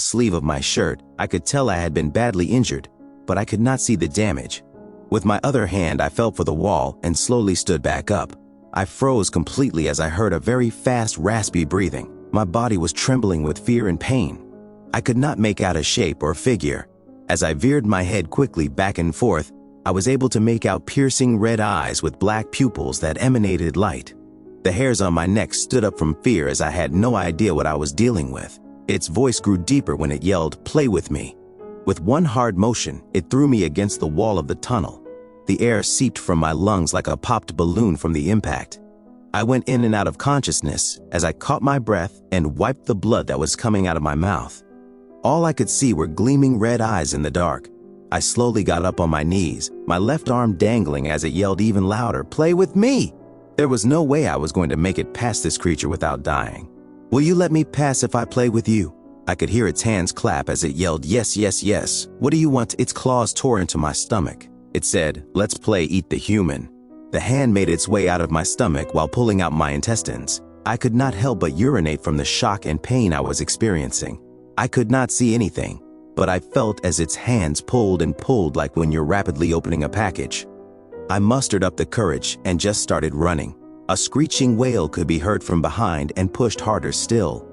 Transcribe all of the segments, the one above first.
sleeve of my shirt, I could tell I had been badly injured, but I could not see the damage. With my other hand, I felt for the wall and slowly stood back up. I froze completely as I heard a very fast, raspy breathing. My body was trembling with fear and pain. I could not make out a shape or figure. As I veered my head quickly back and forth, I was able to make out piercing red eyes with black pupils that emanated light. The hairs on my neck stood up from fear as I had no idea what I was dealing with. Its voice grew deeper when it yelled, "Play with me." With one hard motion, it threw me against the wall of the tunnel. The air seeped from my lungs like a popped balloon from the impact. I went in and out of consciousness as I caught my breath and wiped the blood that was coming out of my mouth. All I could see were gleaming red eyes in the dark. I slowly got up on my knees, my left arm dangling as it yelled even louder, "Play with me!" There was no way I was going to make it past this creature without dying. "Will you let me pass if I play with you?" I could hear its hands clap as it yelled, "Yes, yes, yes. What do you want?" Its claws tore into my stomach. It said, "Let's play eat the human." The hand made its way out of my stomach while pulling out my intestines. I could not help but urinate from the shock and pain I was experiencing. I could not see anything, but I felt as its hands pulled and pulled like when you're rapidly opening a package. I mustered up the courage and just started running. A screeching wail could be heard from behind and pushed harder still.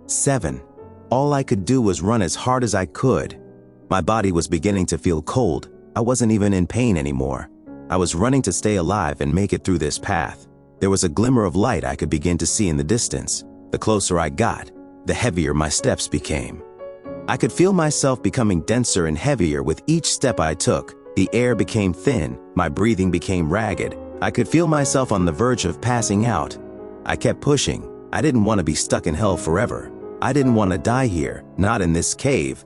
7. All I could do was run as hard as I could. My body was beginning to feel cold. I wasn't even in pain anymore. I was running to stay alive and make it through this path. There was a glimmer of light I could begin to see in the distance. The closer I got, the heavier my steps became. I could feel myself becoming denser and heavier with each step I took. The air became thin, my breathing became ragged. I could feel myself on the verge of passing out. I kept pushing. I didn't want to be stuck in hell forever. I didn't want to die here, not in this cave,